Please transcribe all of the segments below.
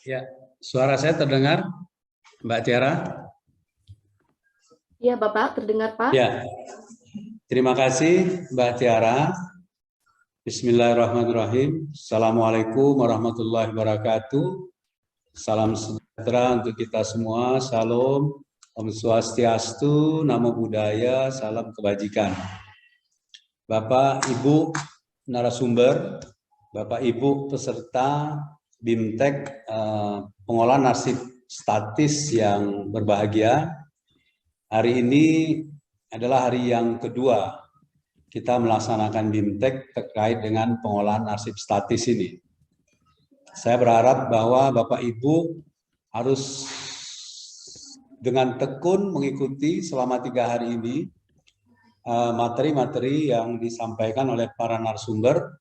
Ya, suara saya terdengar, Mbak Tiara? Iya, Bapak, terdengar, Pak. Ya, terima kasih, Mbak Tiara. Bismillahirrahmanirrahim. Assalamualaikum warahmatullahi wabarakatuh. Salam sejahtera untuk kita semua. Salam, Om Swastiastu, Namo Buddhaya, salam kebajikan. Bapak, Ibu, narasumber, Bapak, Ibu, peserta BIMTEK pengolahan arsip statis yang berbahagia. Hari ini adalah hari yang kedua kita melaksanakan BIMTEK terkait dengan pengolahan arsip statis ini. Saya berharap bahwa Bapak Ibu harus dengan tekun mengikuti selama 3 hari ini materi-materi yang disampaikan oleh para narasumber,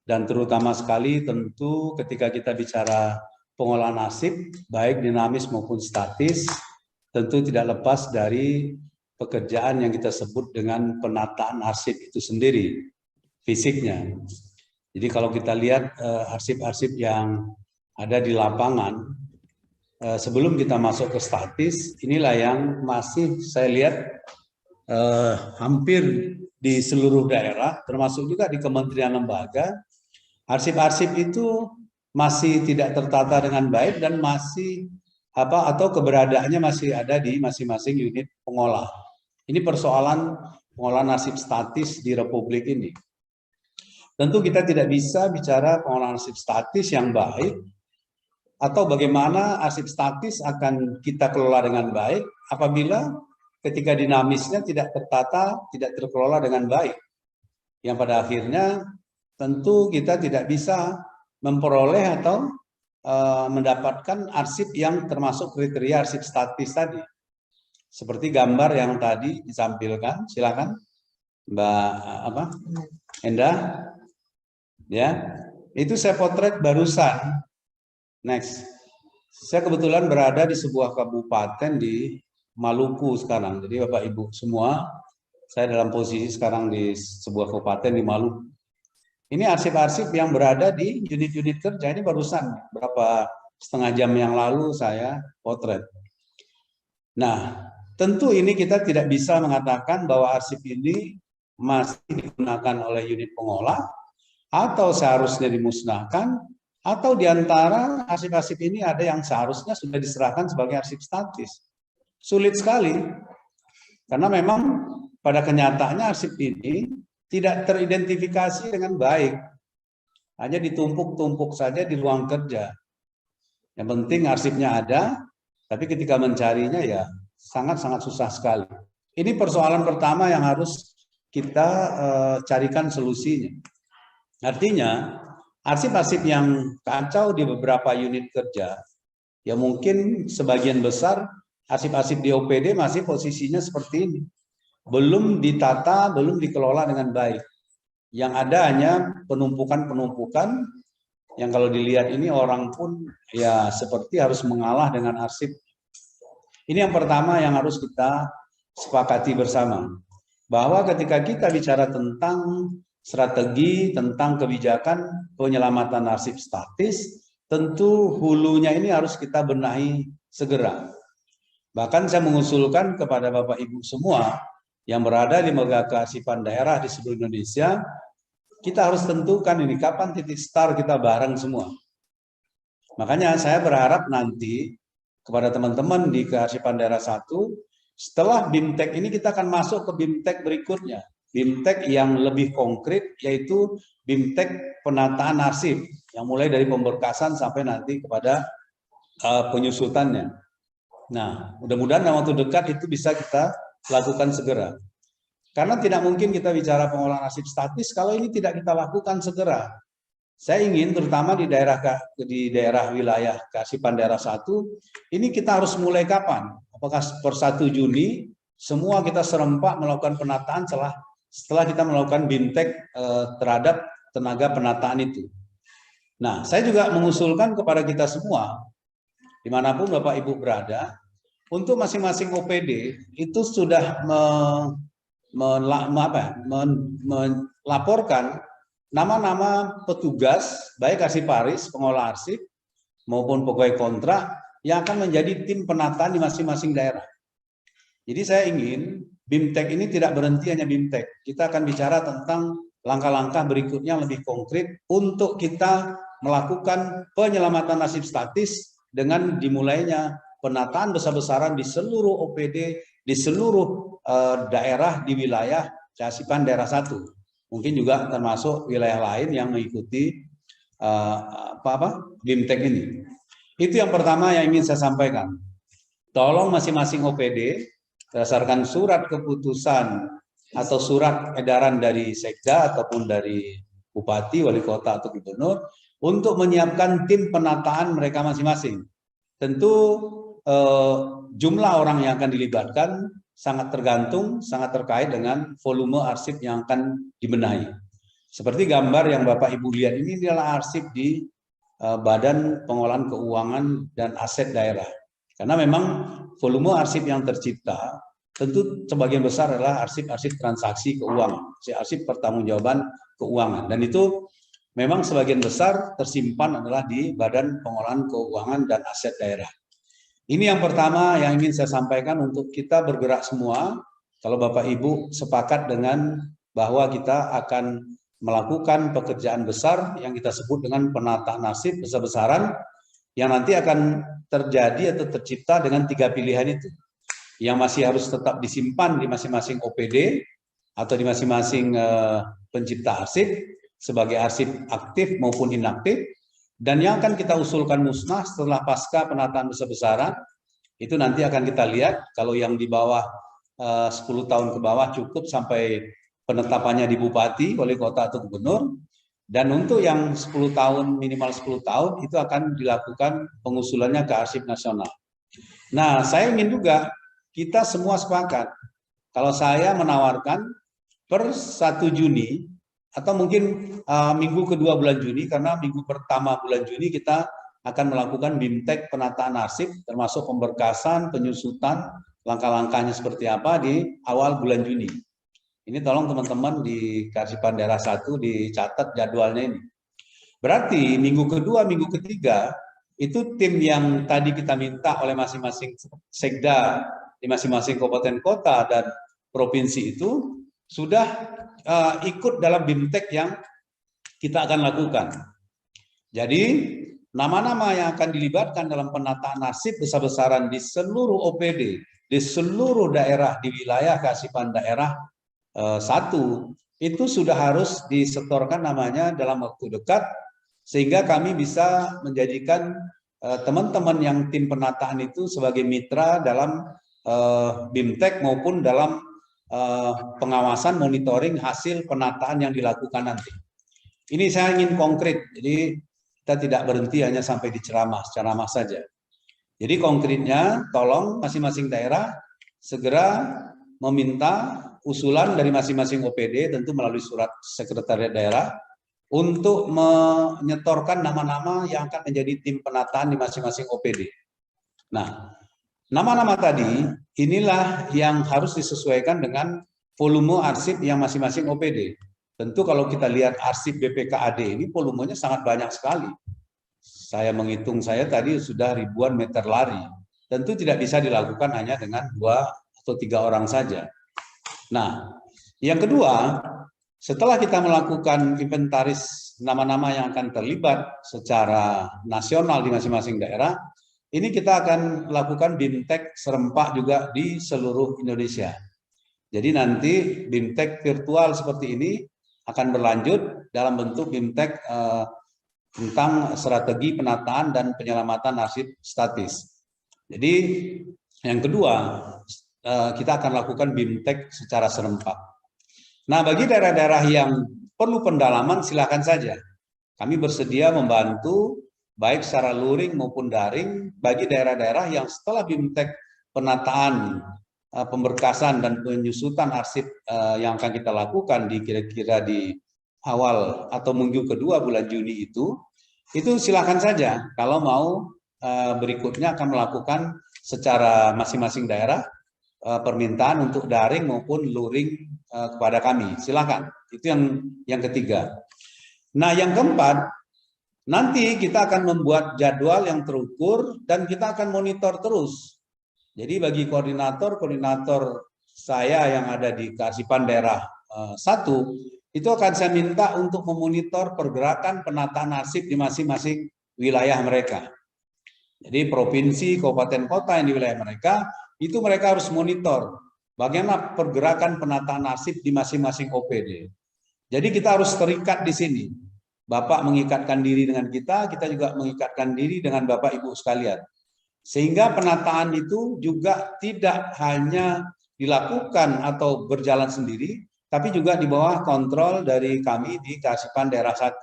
dan terutama sekali tentu ketika kita bicara pengolahan arsip, baik dinamis maupun statis, tentu tidak lepas dari pekerjaan yang kita sebut dengan penataan arsip itu sendiri, fisiknya. Jadi kalau kita lihat arsip-arsip yang ada di lapangan, sebelum kita masuk ke statis, inilah yang masih saya lihat hampir di seluruh daerah, termasuk juga di kementerian lembaga, arsip-arsip itu masih tidak tertata dengan baik dan masih atau keberadaannya masih ada di masing-masing unit pengolah. Ini persoalan pengolahan arsip statis di Republik ini. Tentu kita tidak bisa bicara pengolahan arsip statis yang baik atau bagaimana arsip statis akan kita kelola dengan baik apabila ketika dinamisnya tidak tertata, tidak terkelola dengan baik. Yang pada akhirnya tentu kita tidak bisa memperoleh atau mendapatkan arsip yang termasuk kriteria arsip statis tadi. Seperti gambar yang tadi ditampilkan, silakan Mbak Endah. Ya, itu saya potret barusan. Next. Saya kebetulan berada di sebuah kabupaten di Maluku sekarang. Jadi Bapak Ibu semua, saya dalam posisi sekarang di sebuah kabupaten di Maluku. Ini arsip-arsip yang berada di unit-unit kerja, ini barusan berapa setengah jam yang lalu saya potret. Nah, tentu ini kita tidak bisa mengatakan bahwa arsip ini masih digunakan oleh unit pengolah atau seharusnya dimusnahkan, atau diantara arsip-arsip ini ada yang seharusnya sudah diserahkan sebagai arsip statis. Sulit sekali, karena memang pada kenyataannya arsip ini tidak teridentifikasi dengan baik. Hanya ditumpuk-tumpuk saja di ruang kerja. Yang penting arsipnya ada, tapi ketika mencarinya ya sangat-sangat susah sekali. Ini persoalan pertama yang harus kita carikan solusinya. Artinya, arsip-arsip yang kacau di beberapa unit kerja, ya mungkin sebagian besar arsip-arsip di OPD masih posisinya seperti ini. Belum ditata, belum dikelola dengan baik. Yang ada hanya penumpukan-penumpukan yang kalau dilihat ini orang pun ya seperti harus mengalah dengan arsip. Ini yang pertama yang harus kita sepakati bersama. Bahwa ketika kita bicara tentang strategi, tentang kebijakan penyelamatan arsip statis, tentu hulunya ini harus kita benahi segera. Bahkan saya mengusulkan kepada Bapak Ibu semua yang berada di lembaga kearsipan daerah di seluruh Indonesia, kita harus tentukan ini kapan titik start kita bareng semua. Makanya saya berharap nanti kepada teman-teman di kearsipan daerah 1, setelah BIMTEK ini kita akan masuk ke BIMTEK berikutnya. BIMTEK yang lebih konkret, yaitu BIMTEK penataan arsip, yang mulai dari pemberkasan sampai nanti kepada penyusutannya. Nah, mudah-mudahan dalam waktu dekat itu bisa kita lakukan segera. Karena tidak mungkin kita bicara pengolahan arsip statis kalau ini tidak kita lakukan segera. Saya ingin terutama di daerah wilayah kearsipan daerah 1, ini kita harus mulai kapan? Apakah per 1 Juni semua kita serempak melakukan penataan setelah kita melakukan BIMTEK terhadap tenaga penataan itu. Nah, saya juga mengusulkan kepada kita semua, dimanapun Bapak Ibu berada, untuk masing-masing OPD itu sudah melaporkan nama-nama petugas, baik arsiparis, pengolah arsip, maupun pegawai kontrak yang akan menjadi tim penataan di masing-masing daerah. Jadi saya ingin BIMTEK ini tidak berhenti hanya BIMTEK. Kita akan bicara tentang langkah-langkah berikutnya lebih konkret untuk kita melakukan penyelamatan nasib statis dengan dimulainya penataan besar-besaran di seluruh OPD, di seluruh daerah di wilayah Caksipan daerah 1. Mungkin juga termasuk wilayah lain yang mengikuti BIMTEK ini. Itu yang pertama yang ingin saya sampaikan. Tolong masing-masing OPD berdasarkan surat keputusan atau surat edaran dari Sekda ataupun dari Bupati, Wali Kota atau Gubernur untuk menyiapkan tim penataan mereka masing-masing. Tentu jumlah orang yang akan dilibatkan sangat tergantung, sangat terkait dengan volume arsip yang akan dibenahi. Seperti gambar yang Bapak Ibu lihat ini adalah arsip di Badan Pengelolaan Keuangan dan Aset Daerah. Karena memang volume arsip yang tercipta tentu sebagian besar adalah arsip-arsip transaksi keuangan, arsip pertanggungjawaban keuangan. Dan itu memang sebagian besar tersimpan adalah di Badan Pengelolaan Keuangan dan Aset Daerah. Ini yang pertama yang ingin saya sampaikan untuk kita bergerak semua. Kalau Bapak Ibu sepakat dengan bahwa kita akan melakukan pekerjaan besar yang kita sebut dengan penataan nasib besar-besaran yang nanti akan terjadi atau tercipta dengan 3 pilihan itu. Yang masih harus tetap disimpan di masing-masing OPD atau di masing-masing pencipta arsip sebagai arsip aktif maupun inaktif, dan yang akan kita usulkan musnah setelah pasca penataan besar-besaran itu nanti akan kita lihat. Kalau yang di bawah 10 tahun ke bawah cukup sampai penetapannya di Bupati, Wali Kota atau Gubernur. Dan untuk yang 10 tahun, minimal 10 tahun, itu akan dilakukan pengusulannya ke Arsip Nasional. Nah, saya ingin juga kita semua sepakat. Kalau saya menawarkan per 1 Juni, atau mungkin minggu kedua bulan Juni, karena minggu pertama bulan Juni kita akan melakukan BIMTEK penataan arsip, termasuk pemberkasan, penyusutan, langkah-langkahnya seperti apa di awal bulan Juni. Ini tolong teman-teman di Karsipan daerah 1 dicatat jadwalnya ini. Berarti minggu kedua, minggu ketiga, itu tim yang tadi kita minta oleh masing-masing sekda di masing-masing kabupaten kota dan provinsi itu sudah ikut dalam BIMTEK yang kita akan lakukan. Jadi nama-nama yang akan dilibatkan dalam penataan nasib besar-besaran di seluruh OPD, di seluruh daerah di wilayah Karsipan daerah 1 itu sudah harus disetorkan namanya dalam waktu dekat, sehingga kami bisa menjadikan teman-teman yang tim penataan itu sebagai mitra dalam BIMTEK maupun dalam pengawasan monitoring hasil penataan yang dilakukan nanti. Ini saya ingin konkret, jadi kita tidak berhenti hanya sampai di ceramah saja. Jadi konkretnya tolong masing-masing daerah segera meminta usulan dari masing-masing OPD, tentu melalui surat sekretariat daerah, untuk menyetorkan nama-nama yang akan menjadi tim penataan di masing-masing OPD. Nah, nama-nama tadi inilah yang harus disesuaikan dengan volume arsip yang masing-masing OPD. Tentu kalau kita lihat arsip BPKAD ini volumenya sangat banyak sekali. Saya menghitung, saya tadi sudah ribuan meter lari. Tentu tidak bisa dilakukan hanya dengan 2 atau 3 orang saja. Nah, yang kedua, setelah kita melakukan inventaris nama-nama yang akan terlibat secara nasional di masing-masing daerah, ini kita akan lakukan BIMTEK serempak juga di seluruh Indonesia. Jadi nanti BIMTEK virtual seperti ini akan berlanjut dalam bentuk BIMTEK tentang strategi penataan dan penyelamatan arsip statis. Jadi yang kedua, kita akan lakukan BIMTEK secara serempak. Nah, bagi daerah-daerah yang perlu pendalaman, silakan saja. Kami bersedia membantu baik secara luring maupun daring bagi daerah-daerah yang setelah BIMTEK penataan, pemberkasan dan penyusutan arsip yang akan kita lakukan di kira-kira di awal atau minggu kedua bulan Juni itu silakan saja kalau mau berikutnya akan melakukan secara masing-masing daerah permintaan untuk daring maupun luring kepada kami. Silakan. Itu yang ketiga. Nah, yang keempat, Nanti kita akan membuat jadwal yang terukur dan kita akan monitor terus. Jadi bagi koordinator saya yang ada di Kearsipan Daerah 1, itu akan saya minta untuk memonitor pergerakan penataan arsip di masing-masing wilayah mereka. Jadi provinsi, kabupaten, kota yang di wilayah mereka, itu mereka harus monitor bagaimana pergerakan penataan arsip di masing-masing OPD. Jadi kita harus terikat di sini. Bapak mengikatkan diri dengan kita juga mengikatkan diri dengan Bapak Ibu sekalian. Sehingga penataan itu juga tidak hanya dilakukan atau berjalan sendiri, tapi juga di bawah kontrol dari kami di Kearsipan Daerah 1.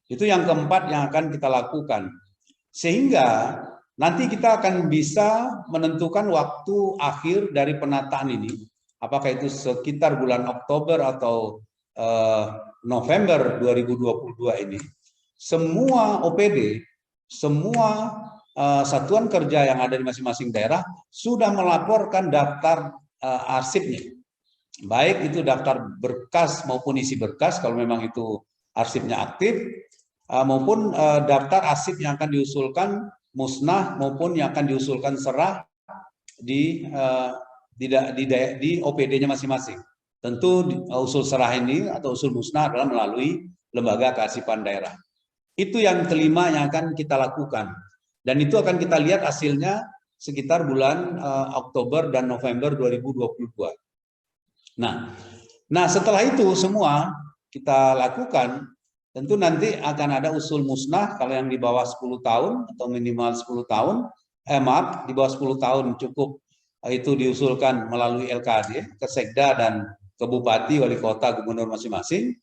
Itu yang keempat yang akan kita lakukan. Sehingga nanti kita akan bisa menentukan waktu akhir dari penataan ini. Apakah itu sekitar bulan Oktober atau November 2022 ini, semua OPD, semua satuan kerja yang ada di masing-masing daerah sudah melaporkan daftar arsipnya. Baik itu daftar berkas maupun isi berkas kalau memang itu arsipnya aktif, maupun daftar arsip yang akan diusulkan musnah maupun yang akan diusulkan serah di OPD-nya masing-masing. Tentu usul serah ini atau usul musnah adalah melalui lembaga kearsipan daerah. Itu yang kelima yang akan kita lakukan. Dan itu akan kita lihat hasilnya sekitar bulan Oktober dan November 2022. Nah, setelah itu semua kita lakukan, tentu nanti akan ada usul musnah kalau yang di bawah 10 tahun atau minimal 10 tahun, di bawah 10 tahun cukup itu diusulkan melalui LKD, ke Sekda dan ke Bupati, Wali Kota, Gubernur masing-masing.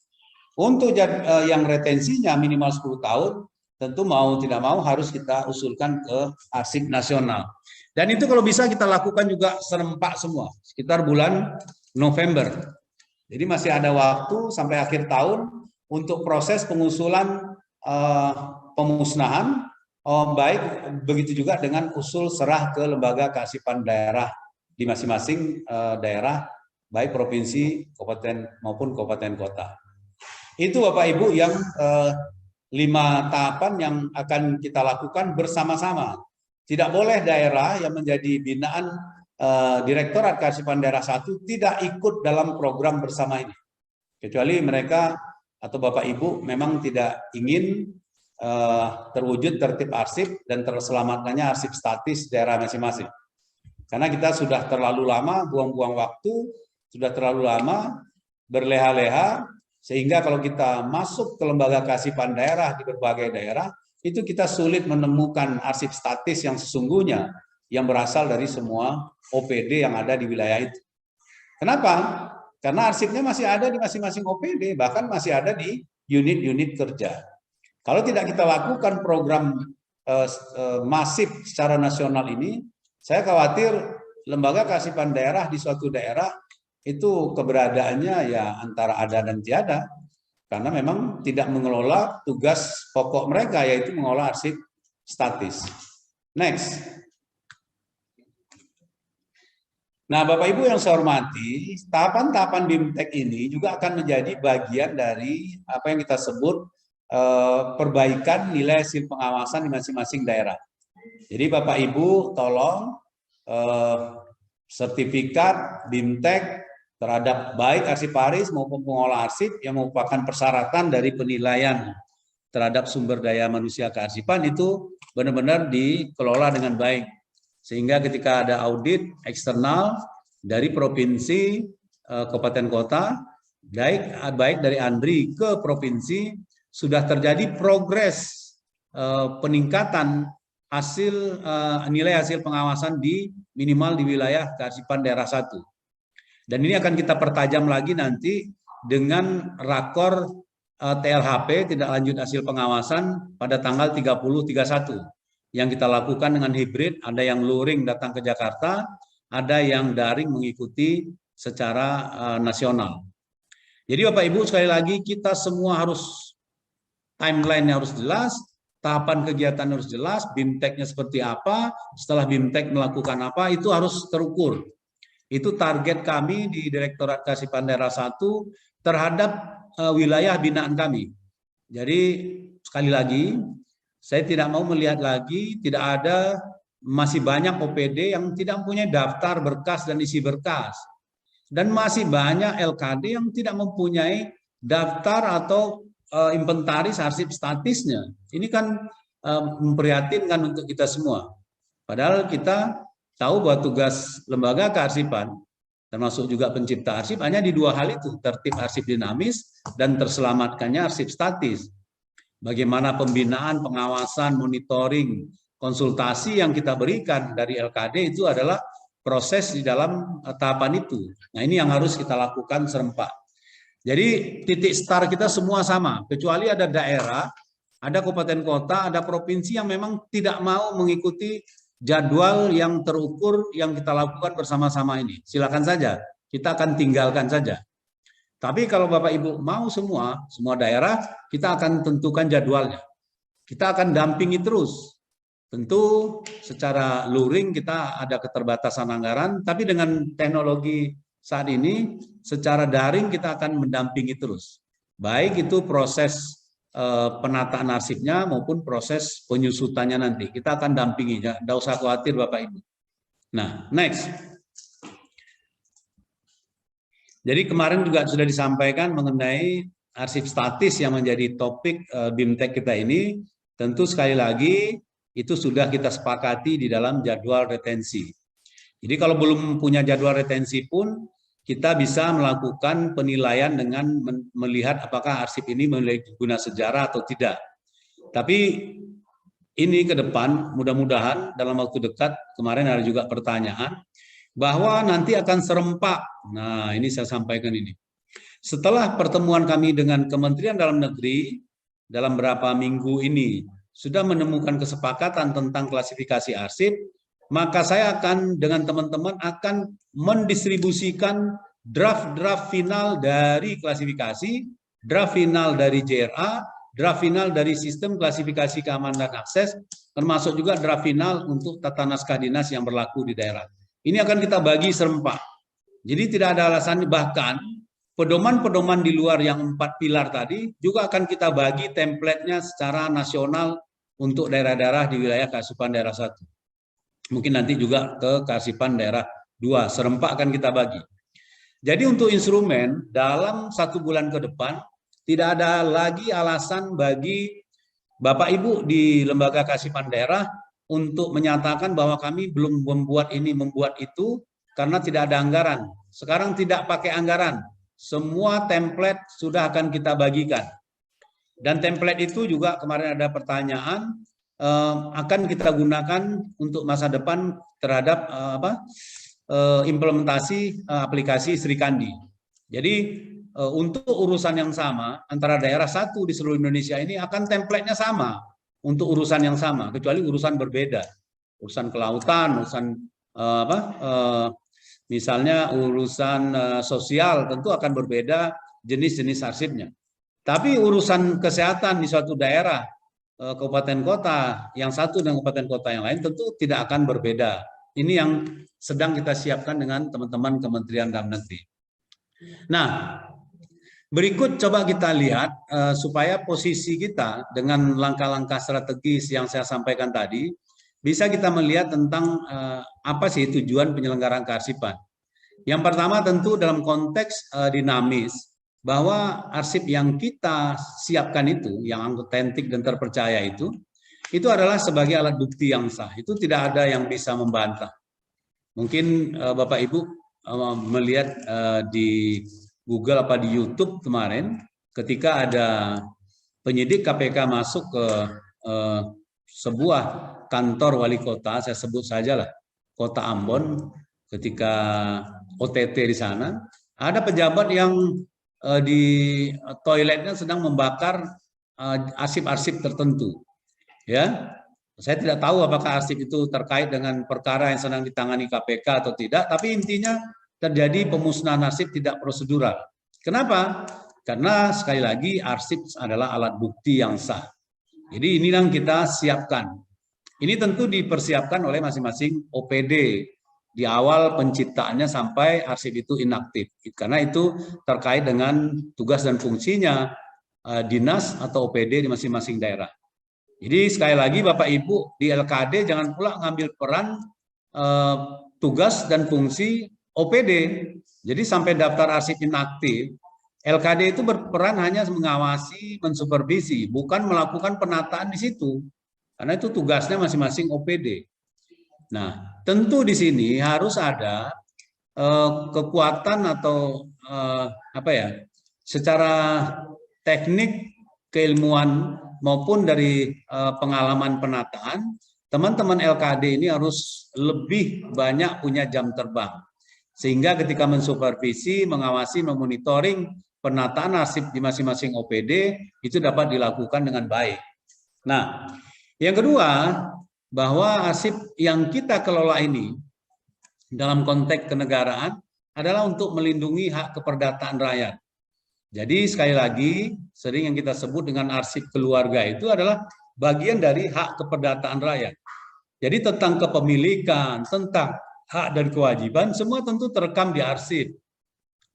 Untuk yang retensinya minimal 10 tahun, tentu mau tidak mau harus kita usulkan ke arsip nasional. Dan itu kalau bisa kita lakukan juga serempak semua, sekitar bulan November. Jadi masih ada waktu sampai akhir tahun untuk proses pengusulan pemusnahan, baik begitu juga dengan usul serah ke lembaga kearsipan daerah di masing-masing daerah, baik provinsi, kabupaten maupun kabupaten kota. Itu Bapak Ibu yang 5 tahapan yang akan kita lakukan bersama-sama. Tidak boleh daerah yang menjadi binaan Direktorat Kearsipan Daerah 1 tidak ikut dalam program bersama ini. Kecuali mereka atau Bapak Ibu memang tidak ingin terwujud tertib arsip dan terselamatkannya arsip statis daerah masing-masing. Karena kita sudah terlalu lama buang-buang waktu, sudah terlalu lama berleha-leha, sehingga kalau kita masuk ke lembaga kearsipan daerah di berbagai daerah, itu kita sulit menemukan arsip statis yang sesungguhnya yang berasal dari semua OPD yang ada di wilayah itu. Kenapa? Karena arsipnya masih ada di masing-masing OPD, bahkan masih ada di unit-unit kerja. Kalau tidak kita lakukan program masif secara nasional ini, saya khawatir lembaga kearsipan daerah di suatu daerah itu keberadaannya ya antara ada dan tiada, karena memang tidak mengelola tugas pokok mereka, yaitu mengelola arsip statis. Next. Nah, Bapak Ibu yang saya hormati, tahapan-tahapan BIMTEK ini juga akan menjadi bagian dari apa yang kita sebut perbaikan nilai hasil pengawasan di masing-masing daerah. Jadi Bapak Ibu tolong sertifikat BIMTEK terhadap baik arsiparis maupun pengolah arsip yang merupakan persyaratan dari penilaian terhadap sumber daya manusia kearsipan itu benar-benar dikelola dengan baik. Sehingga ketika ada audit eksternal dari provinsi, kabupaten kota, baik dari ANDRI ke provinsi, sudah terjadi progres peningkatan hasil nilai hasil pengawasan di minimal di wilayah kearsipan daerah 1. Dan ini akan kita pertajam lagi nanti dengan rakor TLHP, tidak lanjut hasil pengawasan, pada tanggal 30-31. Yang kita lakukan dengan hibrid, ada yang luring datang ke Jakarta, ada yang daring mengikuti secara nasional. Jadi Bapak Ibu sekali lagi kita semua harus timeline-nya harus jelas, tahapan kegiatan harus jelas, BIMTEK-nya seperti apa, setelah BIMTEK melakukan apa, itu harus terukur. Itu target kami di Direktorat Kearsipan Daerah 1 terhadap wilayah binaan kami. Jadi sekali lagi, saya tidak mau melihat lagi tidak ada, masih banyak OPD yang tidak mempunyai daftar berkas dan isi berkas. Dan masih banyak LKD yang tidak mempunyai daftar atau inventaris arsip statisnya. Ini kan memprihatinkan untuk kita semua. Padahal kita tahu bahwa tugas lembaga kearsipan, termasuk juga pencipta arsip, hanya di dua hal itu, tertib arsip dinamis dan terselamatkannya arsip statis. Bagaimana pembinaan, pengawasan, monitoring, konsultasi yang kita berikan dari LKD itu adalah proses di dalam tahapan itu. Nah, ini yang harus kita lakukan serempak. Jadi titik start kita semua sama, kecuali ada daerah, ada kabupaten kota, ada provinsi yang memang tidak mau mengikuti jadwal yang terukur yang kita lakukan bersama-sama ini. Silakan saja, kita akan tinggalkan saja. Tapi kalau Bapak Ibu mau semua daerah, kita akan tentukan jadwalnya. Kita akan dampingi terus. Tentu secara luring kita ada keterbatasan anggaran, tapi dengan teknologi saat ini secara daring kita akan mendampingi terus. Baik itu proses penataan arsipnya maupun proses penyusutannya nanti. Kita akan dampingi, ya. Tidak usah khawatir Bapak Ibu. Nah, next. Jadi kemarin juga sudah disampaikan mengenai arsip statis yang menjadi topik BIMTEK kita ini. Tentu sekali lagi itu sudah kita sepakati di dalam jadwal retensi. Jadi kalau belum punya jadwal retensi pun kita bisa melakukan penilaian dengan melihat apakah arsip ini memiliki guna sejarah atau tidak. Tapi ini ke depan mudah-mudahan dalam waktu dekat, kemarin ada juga pertanyaan, bahwa nanti akan serempak. Nah, ini saya sampaikan ini. Setelah pertemuan kami dengan Kementerian Dalam Negeri dalam beberapa minggu ini sudah menemukan kesepakatan tentang klasifikasi arsip, maka saya akan dengan teman-teman akan mendistribusikan draft-draft final dari klasifikasi, draft final dari JRA, draft final dari sistem klasifikasi keamanan dan akses, termasuk juga draft final untuk tata naskah dinas yang berlaku di daerah. Ini akan kita bagi serempak. Jadi tidak ada alasan, bahkan pedoman-pedoman di luar yang 4 pilar tadi juga akan kita bagi template-nya secara nasional untuk daerah-daerah di wilayah kearsipan daerah 1. Mungkin nanti juga ke kearsipan daerah 2, serempak akan kita bagi. Jadi untuk instrumen dalam 1 bulan ke depan tidak ada lagi alasan bagi Bapak Ibu di lembaga kearsipan daerah untuk menyatakan bahwa kami belum membuat ini, membuat itu, karena tidak ada anggaran. Sekarang tidak pakai anggaran. Semua template sudah akan kita bagikan. Dan template itu juga kemarin ada pertanyaan, akan kita gunakan untuk masa depan terhadap implementasi aplikasi Sri Kandi. Jadi untuk urusan yang sama, antara daerah 1 di seluruh Indonesia ini akan template-nya sama. Untuk urusan yang sama, kecuali urusan berbeda, urusan kelautan, urusan misalnya urusan sosial, tentu akan berbeda jenis-jenis arsipnya. Tapi urusan kesehatan di suatu daerah, kabupaten kota, yang satu dan kabupaten kota yang lain tentu tidak akan berbeda. Ini yang sedang kita siapkan dengan teman-teman Kementerian Dalam Negeri. Nah, berikut coba kita lihat supaya posisi kita dengan langkah-langkah strategis yang saya sampaikan tadi, bisa kita melihat tentang apa sih tujuan penyelenggaraan kearsipan. Yang pertama tentu dalam konteks dinamis, bahwa arsip yang kita siapkan itu, yang autentik dan terpercaya itu adalah sebagai alat bukti yang sah. Itu tidak ada yang bisa membantah. Mungkin Bapak Ibu melihat di Google apa di YouTube kemarin, ketika ada penyidik KPK masuk ke sebuah kantor wali kota, saya sebut saja lah, Kota Ambon, ketika OTT di sana, ada pejabat yang di toiletnya sedang membakar arsip-arsip tertentu. Ya, saya tidak tahu apakah arsip itu terkait dengan perkara yang sedang ditangani KPK atau tidak, tapi intinya terjadi pemusnahan arsip tidak prosedural. Kenapa? Karena sekali lagi arsip adalah alat bukti yang sah. Jadi ini yang kita siapkan. Ini tentu dipersiapkan oleh masing-masing OPD di awal penciptaannya sampai arsip itu inaktif. Karena itu terkait dengan tugas dan fungsinya dinas atau OPD di masing-masing daerah. Jadi sekali lagi Bapak Ibu, di LKD jangan pula ngambil peran tugas dan fungsi OPD. Jadi sampai daftar arsip inaktif, LKD itu berperan hanya mengawasi, mensupervisi, bukan melakukan penataan di situ. Karena itu tugasnya masing-masing OPD. Nah, tentu di sini harus ada kekuatan atau apa ya, secara teknik, keilmuan maupun dari pengalaman penataan, teman-teman LKD ini harus lebih banyak punya jam terbang. Sehingga ketika mensupervisi, mengawasi, memonitoring penataan arsip di masing-masing OPD itu dapat dilakukan dengan baik. Nah, yang kedua, bahwa arsip yang kita kelola ini dalam konteks kenegaraan adalah untuk melindungi hak keperdataan rakyat. Jadi sekali lagi, sering yang kita sebut dengan arsip keluarga itu adalah bagian dari hak keperdataan rakyat. Jadi tentang kepemilikan, tentang hak dan kewajiban, semua tentu terekam di arsip.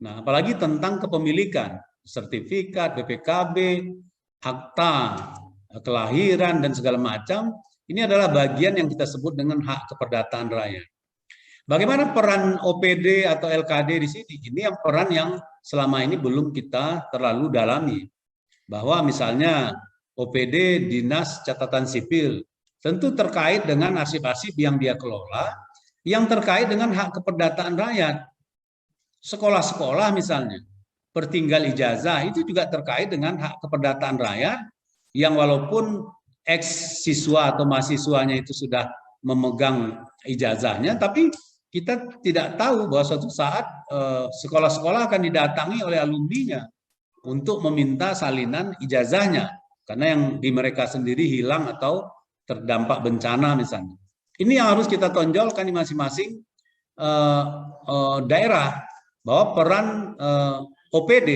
Nah, apalagi tentang kepemilikan, sertifikat, BPKB, akta kelahiran, dan segala macam, ini adalah bagian yang kita sebut dengan hak keperdataan rakyat. Bagaimana peran OPD atau LKD di sini? Ini yang peran yang selama ini belum kita terlalu dalami. Bahwa misalnya OPD Dinas Catatan Sipil tentu terkait dengan arsip-arsip yang dia kelola, yang terkait dengan hak keperdataan rakyat. Sekolah-sekolah misalnya, pertinggal ijazah itu juga terkait dengan hak keperdataan rakyat, yang walaupun ex-siswa atau mahasiswanya itu sudah memegang ijazahnya, tapi kita tidak tahu bahwa suatu saat sekolah-sekolah akan didatangi oleh alumninya untuk meminta salinan ijazahnya karena yang di mereka sendiri hilang atau terdampak bencana misalnya. Ini yang harus kita tonjolkan di masing-masing daerah, bahwa peran OPD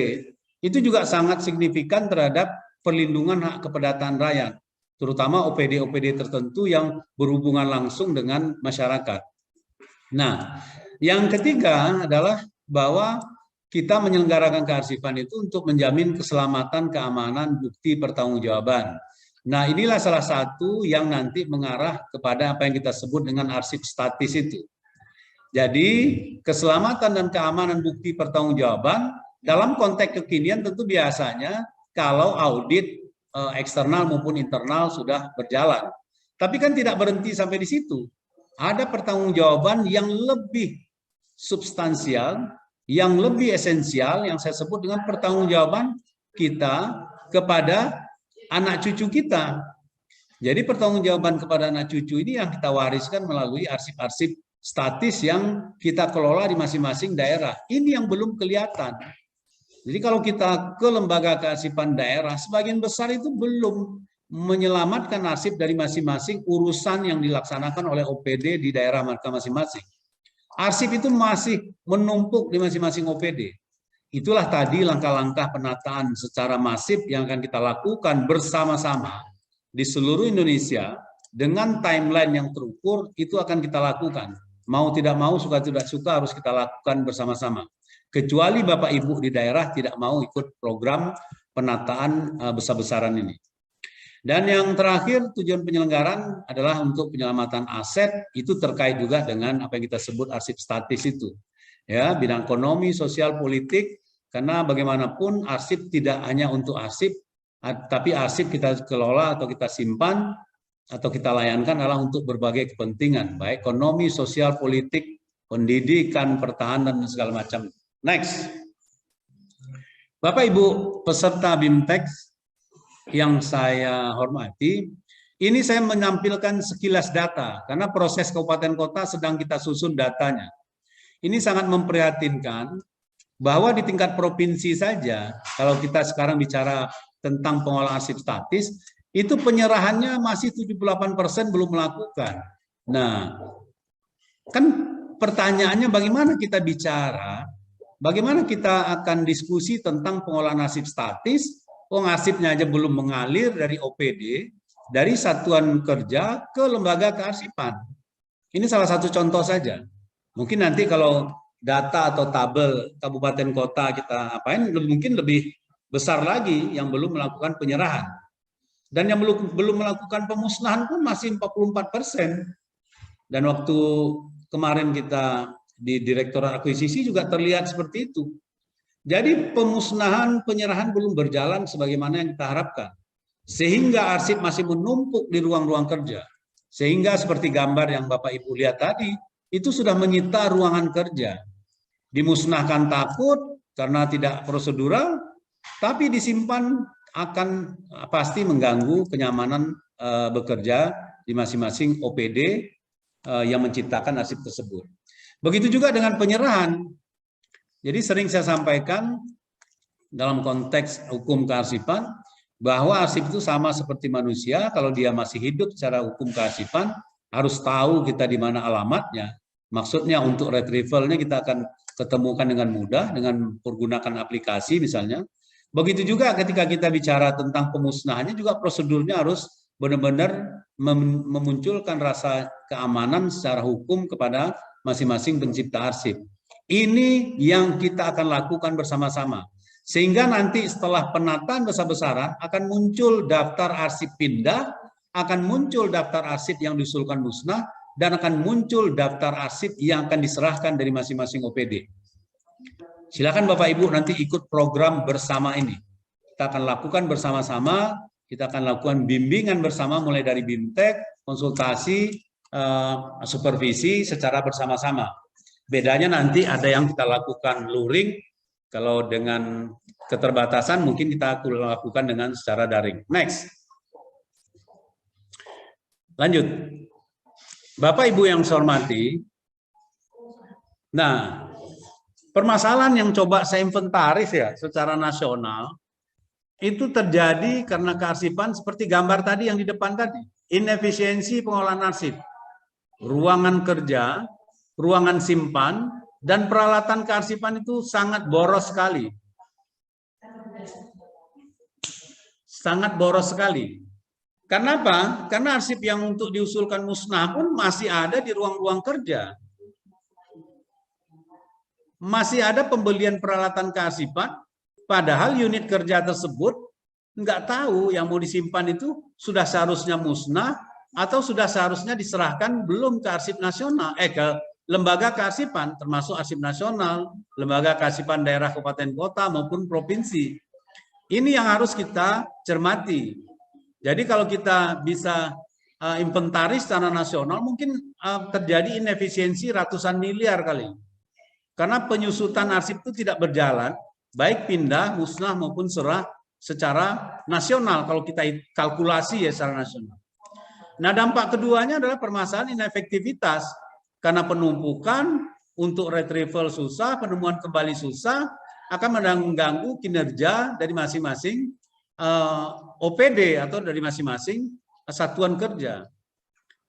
itu juga sangat signifikan terhadap perlindungan hak keperdataan rakyat, terutama OPD-OPD tertentu yang berhubungan langsung dengan masyarakat. Nah, yang ketiga adalah bahwa kita menyelenggarakan kearsipan itu untuk menjamin keselamatan, keamanan, bukti, pertanggungjawaban. Nah, inilah salah satu yang nanti mengarah kepada apa yang kita sebut dengan arsip statis itu. Jadi, keselamatan dan keamanan bukti pertanggungjawaban dalam konteks kekinian tentu biasanya kalau audit eksternal maupun internal sudah berjalan. Tapi kan tidak berhenti sampai di situ. Ada pertanggungjawaban yang lebih substansial, yang lebih esensial, yang saya sebut dengan pertanggungjawaban kita kepada anak cucu kita. Jadi pertanggungjawaban kepada anak cucu ini yang kita wariskan melalui arsip-arsip statis yang kita kelola di masing-masing daerah. Ini yang belum kelihatan. Jadi kalau kita ke lembaga kearsipan daerah, sebagian besar itu belum menyelamatkan arsip dari masing-masing urusan yang dilaksanakan oleh OPD di daerah mereka masing-masing. Arsip itu masih menumpuk di masing-masing OPD. Itulah tadi langkah-langkah penataan secara masif yang akan kita lakukan bersama-sama di seluruh Indonesia dengan timeline yang terukur. Itu akan kita lakukan. Mau tidak mau, suka tidak suka harus kita lakukan bersama-sama. Kecuali Bapak Ibu di daerah tidak mau ikut program penataan besar-besaran ini. Dan yang terakhir, tujuan penyelenggaraan adalah untuk penyelamatan aset, itu terkait juga dengan apa yang kita sebut arsip statis itu. Ya, bidang ekonomi, sosial, politik, karena bagaimanapun arsip tidak hanya untuk arsip, tapi arsip kita kelola atau kita simpan atau kita layankan adalah untuk berbagai kepentingan, baik ekonomi, sosial, politik, pendidikan, pertahanan, dan segala macam. Next. Bapak Ibu peserta BIMTEK yang saya hormati, ini saya menampilkan sekilas data karena proses kabupaten kota sedang kita susun datanya. Ini sangat memprihatinkan bahwa di tingkat provinsi saja, kalau kita sekarang bicara tentang pengolahan arsip statis, itu penyerahannya masih 78% belum melakukan. Nah, kan pertanyaannya bagaimana kita bicara, bagaimana kita akan diskusi tentang pengolahan arsip statis, arsipnya aja belum mengalir dari OPD, dari satuan kerja ke lembaga kearsipan. Ini salah satu contoh saja. Mungkin nanti kalau data atau tabel kabupaten kota kita apain, mungkin lebih besar lagi yang belum melakukan penyerahan. Dan yang belum melakukan pemusnahan pun masih 44%. Dan waktu kemarin kita di Direktorat Akuisisi juga terlihat seperti itu. Jadi pemusnahan, penyerahan belum berjalan sebagaimana yang kita harapkan. Sehingga arsip masih menumpuk di ruang-ruang kerja. Sehingga seperti gambar yang Bapak Ibu lihat tadi, itu sudah menyita ruangan kerja. Dimusnahkan takut karena tidak prosedural, tapi disimpan akan pasti mengganggu kenyamanan bekerja di masing-masing OPD yang menciptakan arsip tersebut. Begitu juga dengan penyerahan. Jadi sering saya sampaikan dalam konteks hukum kearsipan bahwa arsip itu sama seperti manusia. Kalau dia masih hidup secara hukum kearsipan, harus tahu kita di mana alamatnya. Maksudnya untuk retrievalnya kita akan ketemukan dengan mudah dengan menggunakan aplikasi misalnya. Begitu juga ketika kita bicara tentang pemusnahannya juga prosedurnya harus benar-benar memunculkan rasa keamanan secara hukum kepada masing-masing pencipta arsip. Ini yang kita akan lakukan bersama-sama. Sehingga nanti setelah penataan besar-besaran akan muncul daftar arsip pindah, akan muncul daftar arsip yang diusulkan musnah, dan akan muncul daftar arsip yang akan diserahkan dari masing-masing OPD. Silakan Bapak Ibu nanti ikut program bersama ini. Kita akan lakukan bersama-sama, kita akan lakukan bimbingan bersama mulai dari BIMTEK, konsultasi, supervisi secara bersama-sama. Bedanya nanti ada yang kita lakukan luring, kalau dengan keterbatasan mungkin kita lakukan dengan secara daring. Next. Lanjut. Bapak Ibu yang saya hormati, nah, permasalahan yang coba saya inventaris ya secara nasional itu terjadi karena kearsipan seperti gambar tadi yang di depan tadi. Inefisiensi pengolahan arsip, ruangan kerja, ruangan simpan, dan peralatan kearsipan itu sangat boros sekali. Sangat boros sekali. Karena apa? Karena arsip yang untuk diusulkan musnah pun masih ada di ruang-ruang kerja. Masih ada pembelian peralatan kearsipan, padahal unit kerja tersebut nggak tahu yang mau disimpan itu sudah seharusnya musnah atau sudah seharusnya diserahkan belum ke arsip nasional, ke lembaga kearsipan, termasuk arsip nasional, lembaga kearsipan daerah kabupaten kota maupun provinsi. Ini yang harus kita cermati. Jadi kalau kita bisa inventaris secara nasional, mungkin terjadi inefisiensi ratusan miliar kali. Karena penyusutan arsip itu tidak berjalan, baik pindah, musnah maupun serah secara nasional kalau kita kalkulasi ya secara nasional. Nah, dampak keduanya adalah permasalahan inefektivitas karena penumpukan untuk retrieval susah, penemuan kembali susah, akan mengganggu kinerja dari masing-masing OPD atau dari masing-masing satuan kerja.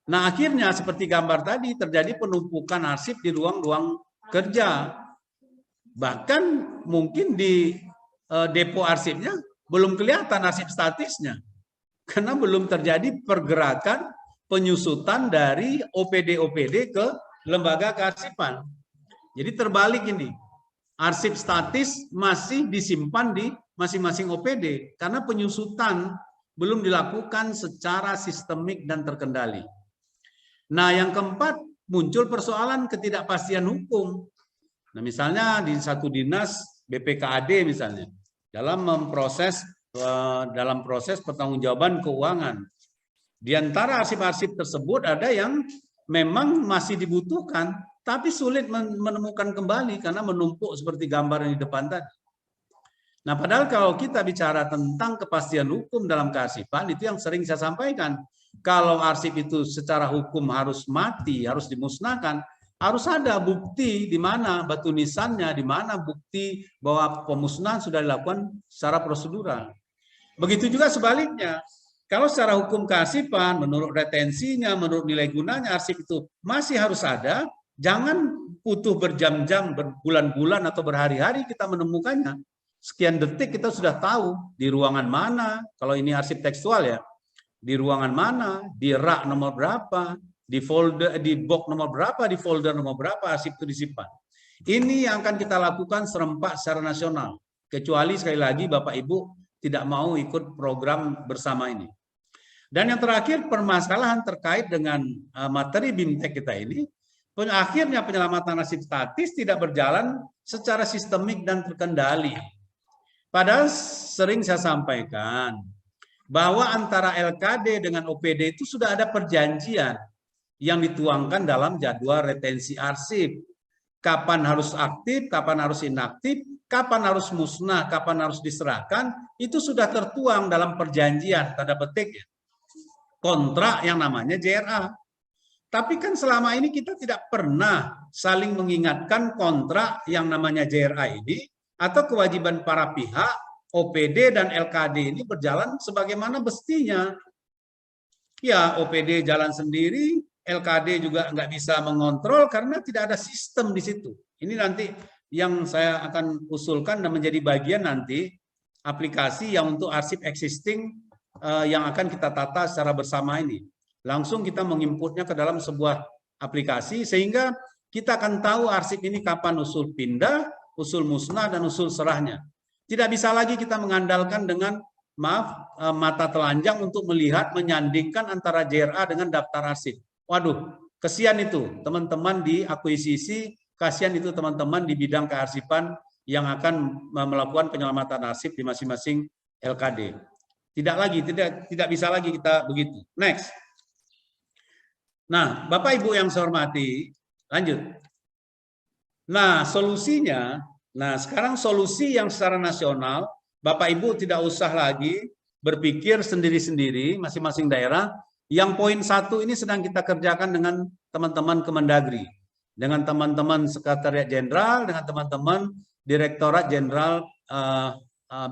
Nah, akhirnya seperti gambar tadi terjadi penumpukan arsip di ruang-ruang kerja. Bahkan mungkin di depo arsipnya belum kelihatan arsip statisnya. Karena belum terjadi pergerakan penyusutan dari OPD-OPD ke lembaga kearsipan. Jadi terbalik ini. Arsip statis masih disimpan di masing-masing OPD karena penyusutan belum dilakukan secara sistemik dan terkendali. Nah, yang keempat, muncul persoalan ketidakpastian hukum. Nah, misalnya di satu dinas BPKAD misalnya, dalam proses pertanggungjawaban keuangan. Di antara arsip-arsip tersebut ada yang memang masih dibutuhkan, tapi sulit menemukan kembali karena menumpuk seperti gambar yang di depan tadi. Nah, padahal kalau kita bicara tentang kepastian hukum dalam kearsipan, itu yang sering saya sampaikan. Kalau arsip itu secara hukum harus mati, harus dimusnahkan, harus ada bukti di mana batu nisannya, di mana bukti bahwa pemusnahan sudah dilakukan secara prosedural. Begitu juga sebaliknya. Kalau secara hukum kearsipan, menurut retensinya, menurut nilai gunanya, arsip itu masih harus ada, jangan butuh berjam-jam, berbulan-bulan, atau berhari-hari kita menemukannya. Sekian detik kita sudah tahu di ruangan mana, kalau ini arsip tekstual ya, di ruangan mana, di rak nomor berapa, di folder, di box nomor berapa, di folder nomor berapa arsip itu disimpan. Ini yang akan kita lakukan serempak secara nasional. Kecuali sekali lagi Bapak Ibu tidak mau ikut program bersama ini. Dan yang terakhir, permasalahan terkait dengan materi BIMTEK kita ini, akhirnya penyelamatan nasib statis tidak berjalan secara sistemik dan terkendali. Padahal sering saya sampaikan bahwa antara LKD dengan OPD itu sudah ada perjanjian yang dituangkan dalam jadwal retensi arsip. Kapan harus aktif, kapan harus inaktif, kapan harus musnah, kapan harus diserahkan, itu sudah tertuang dalam perjanjian, tanda petik ya, kontrak yang namanya JRA. Tapi kan selama ini kita tidak pernah saling mengingatkan kontrak yang namanya JRA ini, atau kewajiban para pihak, OPD dan LKD ini berjalan sebagaimana mestinya. Ya, OPD jalan sendiri, LKD juga nggak bisa mengontrol karena tidak ada sistem di situ. Ini nanti yang saya akan usulkan dan menjadi bagian nanti aplikasi yang untuk arsip existing yang akan kita tata secara bersama ini. Langsung kita menginputnya ke dalam sebuah aplikasi sehingga kita akan tahu arsip ini kapan usul pindah, usul musnah, dan usul serahnya. Tidak bisa lagi kita mengandalkan dengan mata telanjang untuk melihat, menyandingkan antara JRA dengan daftar arsip. Waduh, kasihan itu teman-teman di akuisisi, kasihan itu teman-teman di bidang kearsipan yang akan melakukan penyelamatan arsip di masing-masing LKD. Tidak bisa lagi kita begitu. Next. Nah, Bapak Ibu yang saya hormati, lanjut. Nah, solusinya, sekarang solusi yang secara nasional, Bapak Ibu tidak usah lagi berpikir sendiri-sendiri masing-masing daerah. Yang poin 1 ini sedang kita kerjakan dengan teman-teman Kemendagri, dengan teman-teman Sekretariat Jenderal, dengan teman-teman Direktorat Jenderal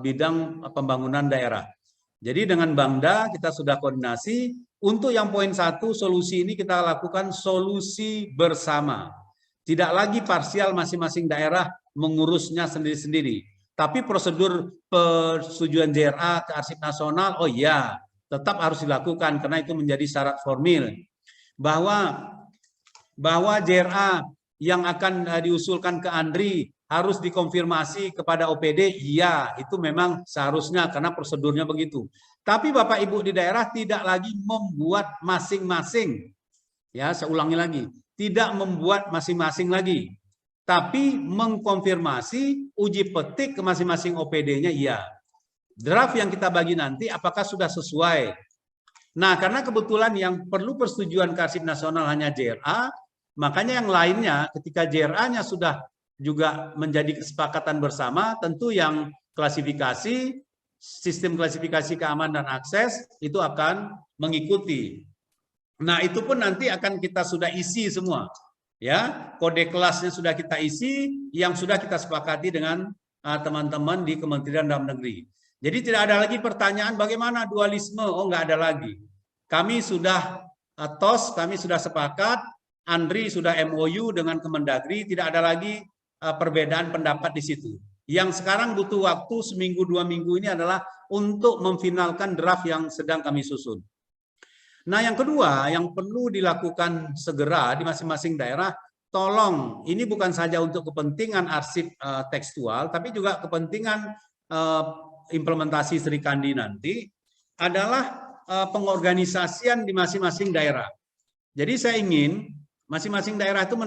Bidang Pembangunan Daerah. Jadi dengan Bangda kita sudah koordinasi. Untuk yang poin 1, solusi ini kita lakukan solusi bersama. Tidak lagi parsial masing-masing daerah mengurusnya sendiri-sendiri. Tapi prosedur persetujuan JRA ke arsip nasional, oh iya, tetap harus dilakukan karena itu menjadi syarat formil. Bahwa JRA yang akan diusulkan ke Andri harus dikonfirmasi kepada OPD, iya, itu memang seharusnya karena prosedurnya begitu. Tapi Bapak Ibu di daerah tidak lagi membuat masing-masing. Ya, saya ulangi lagi, tidak membuat masing-masing lagi. Tapi mengkonfirmasi uji petik ke masing-masing OPD-nya, iya. Draft yang kita bagi nanti apakah sudah sesuai. Nah, karena kebetulan yang perlu persetujuan ke arsip nasional hanya JRA, makanya yang lainnya ketika JRA-nya sudah juga menjadi kesepakatan bersama, tentu yang klasifikasi, sistem klasifikasi keamanan dan akses itu akan mengikuti. Nah, itu pun nanti akan kita sudah isi semua. Ya, kode kelasnya sudah kita isi, yang sudah kita sepakati dengan teman-teman di Kementerian Dalam Negeri. Jadi tidak ada lagi pertanyaan bagaimana dualisme, oh nggak ada lagi. Kami sudah TOS, kami sudah sepakat, Andri sudah MOU dengan Kemendagri, tidak ada lagi perbedaan pendapat di situ. Yang sekarang butuh waktu seminggu 2 minggu ini adalah untuk memfinalkan draft yang sedang kami susun. Nah, yang kedua yang perlu dilakukan segera di masing-masing daerah, tolong ini bukan saja untuk kepentingan arsip tekstual, tapi juga kepentingan implementasi Sri Kandi nanti adalah pengorganisasian di masing-masing daerah. Jadi saya ingin masing-masing daerah itu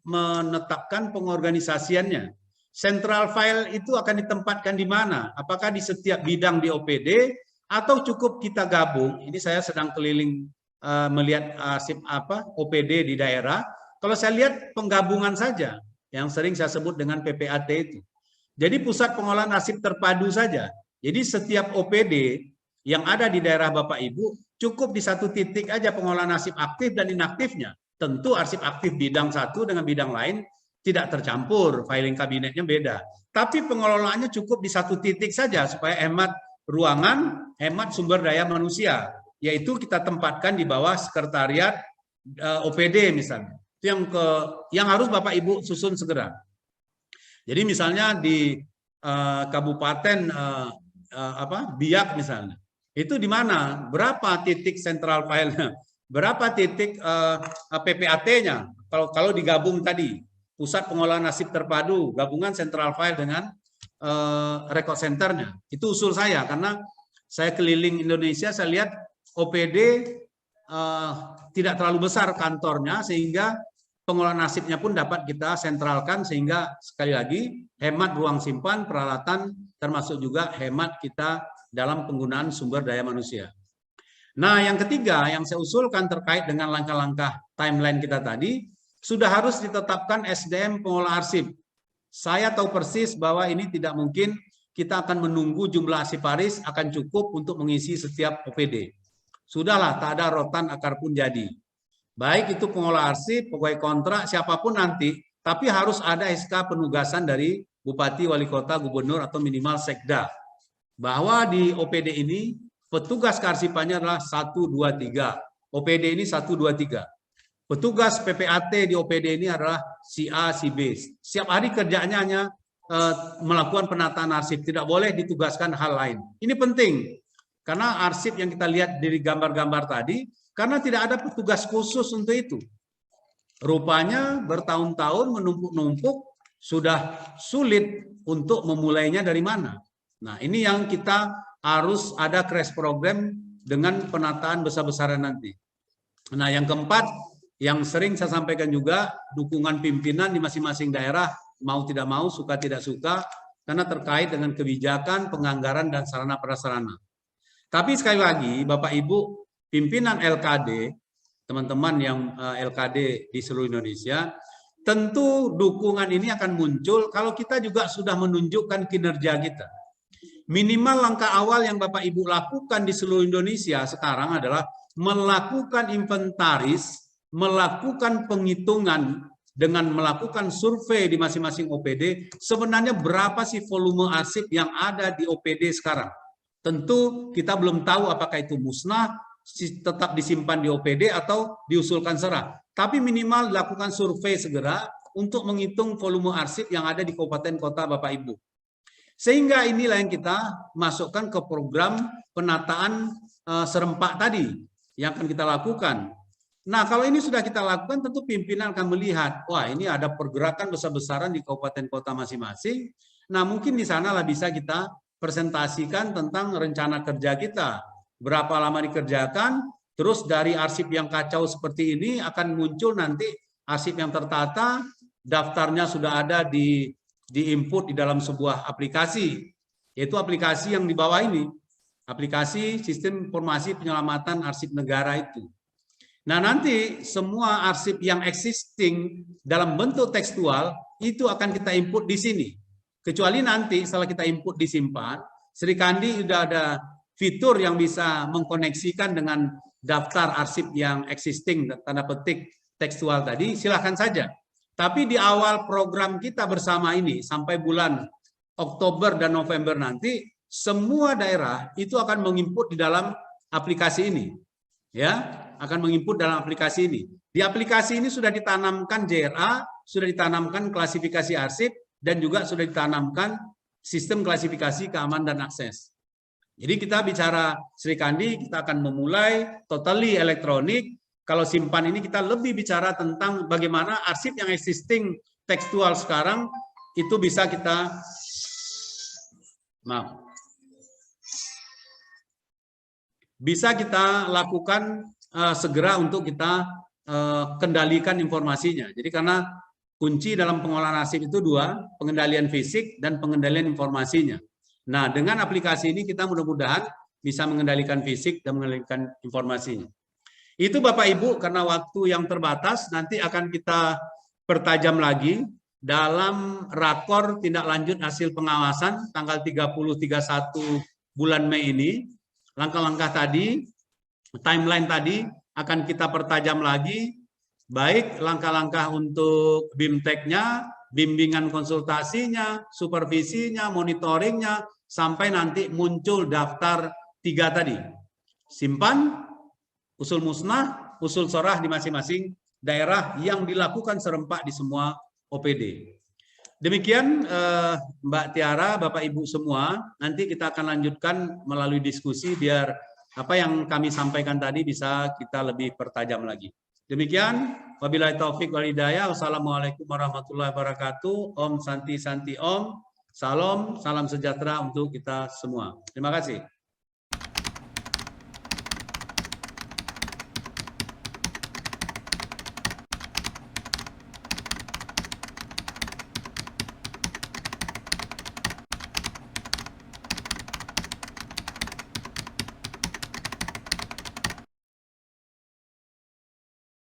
menetapkan pengorganisasiannya. Central file itu akan ditempatkan di mana? Apakah di setiap bidang di OPD atau cukup kita gabung? Ini saya sedang keliling melihat arsip OPD di daerah. Kalau saya lihat penggabungan saja yang sering saya sebut dengan PPAT itu. Jadi pusat pengolahan arsip terpadu saja. Jadi setiap OPD yang ada di daerah Bapak Ibu cukup di satu titik aja pengolahan arsip aktif dan inaktifnya. Tentu arsip aktif bidang satu dengan bidang lain tidak tercampur, filing kabinetnya beda. Tapi pengelolaannya cukup di satu titik saja supaya hemat ruangan, hemat sumber daya manusia. Yaitu kita tempatkan di bawah sekretariat OPD misalnya. Itu yang harus Bapak Ibu susun segera. Jadi misalnya di Kabupaten Biak misalnya. Itu di mana? Berapa titik central file-nya? Berapa titik PPAT-nya? Kalau digabung tadi, pusat pengolahan arsip terpadu, gabungan central file dengan record centernya. Itu usul saya, karena saya keliling Indonesia, saya lihat OPD tidak terlalu besar kantornya, sehingga pengelolaan arsipnya pun dapat kita sentralkan, sehingga sekali lagi hemat ruang simpan, peralatan, termasuk juga hemat kita dalam penggunaan sumber daya manusia. Nah, yang ketiga yang saya usulkan terkait dengan langkah-langkah timeline kita tadi, sudah harus ditetapkan SDM pengelola arsip. Saya tahu persis bahwa ini tidak mungkin kita akan menunggu jumlah arsiparis akan cukup untuk mengisi setiap OPD. Sudahlah, tak ada rotan akar pun jadi. Baik itu pengelola arsip, pegawai kontrak, siapapun nanti, tapi harus ada SK penugasan dari Bupati, Wali Kota, Gubernur, atau minimal Sekda. Bahwa di OPD ini, petugas kearsipannya adalah 1, 2, 3. OPD ini 1, 2, 3. Petugas PPAT di OPD ini adalah si A, si B. Setiap hari kerjanya hanya melakukan penataan arsip. Tidak boleh ditugaskan hal lain. Ini penting. Karena arsip yang kita lihat dari gambar-gambar tadi, karena tidak ada petugas khusus untuk itu. Rupanya bertahun-tahun menumpuk-numpuk, sudah sulit untuk memulainya dari mana. Nah, ini yang kita harus ada crash program dengan penataan besar-besaran nanti. Nah, yang keempat, yang sering saya sampaikan juga, dukungan pimpinan di masing-masing daerah, mau tidak mau, suka tidak suka, karena terkait dengan kebijakan, penganggaran, dan sarana prasarana. Tapi sekali lagi, Bapak Ibu, pimpinan LKD, teman-teman yang LKD di seluruh Indonesia, tentu dukungan ini akan muncul kalau kita juga sudah menunjukkan kinerja kita. Minimal langkah awal yang Bapak Ibu lakukan di seluruh Indonesia sekarang adalah melakukan inventaris, melakukan penghitungan dengan melakukan survei di masing-masing OPD, sebenarnya berapa sih volume arsip yang ada di OPD sekarang. Tentu kita belum tahu apakah itu musnah, tetap disimpan di OPD atau diusulkan serah. Tapi minimal dilakukan survei segera untuk menghitung volume arsip yang ada di kabupaten kota Bapak Ibu. Sehingga inilah yang kita masukkan ke program penataan serempak tadi yang akan kita lakukan. Nah, kalau ini sudah kita lakukan, tentu pimpinan akan melihat, wah ini ada pergerakan besar-besaran di kabupaten kota masing-masing. Nah, mungkin di sanalah bisa kita presentasikan tentang rencana kerja kita. Berapa lama dikerjakan, terus dari arsip yang kacau seperti ini akan muncul nanti arsip yang tertata, daftarnya sudah ada di input di dalam sebuah aplikasi, yaitu aplikasi yang di bawah ini, aplikasi Sistem Informasi Penyelamatan Arsip Negara itu. Nah, nanti semua arsip yang existing dalam bentuk tekstual itu akan kita input di sini. Kecuali nanti setelah kita input disimpan, Sri Kandi sudah ada fitur yang bisa mengkoneksikan dengan daftar arsip yang existing, tanda petik tekstual tadi, silahkan saja. Tapi di awal program kita bersama ini, sampai bulan Oktober dan November nanti, semua daerah itu akan menginput di dalam aplikasi ini. Ya, akan menginput dalam aplikasi ini. Di aplikasi ini sudah ditanamkan JRA, sudah ditanamkan klasifikasi arsip, dan juga sudah ditanamkan sistem klasifikasi keamanan dan akses. Jadi kita bicara Sri Kandi, kita akan memulai totally elektronik. Kalau simpan ini kita lebih bicara tentang bagaimana arsip yang existing tekstual sekarang itu bisa kita bisa kita lakukan segera untuk kita kendalikan informasinya. Jadi karena kunci dalam pengolahan arsip itu dua, pengendalian fisik dan pengendalian informasinya. Nah, dengan aplikasi ini kita mudah-mudahan bisa mengendalikan fisik dan mengendalikan informasinya. Itu Bapak Ibu, karena waktu yang terbatas, nanti akan kita pertajam lagi dalam rakor tindak lanjut hasil pengawasan tanggal 30-31 bulan Mei ini. Langkah-langkah tadi, timeline tadi akan kita pertajam lagi, baik langkah-langkah untuk BIMTEK-nya, bimbingan konsultasinya, supervisinya, monitoringnya, sampai nanti muncul daftar 3 tadi. Simpan, usul musnah, usul sorah di masing-masing daerah yang dilakukan serempak di semua OPD. Demikian Mbak Tiara, Bapak Ibu semua, nanti kita akan lanjutkan melalui diskusi biar apa yang kami sampaikan tadi bisa kita lebih pertajam lagi. Demikian, wabillahi taufik wal hidayah. Wassalamualaikum warahmatullahi wabarakatuh. Om Santi Santi Om. Salam sejahtera untuk kita semua. Terima kasih.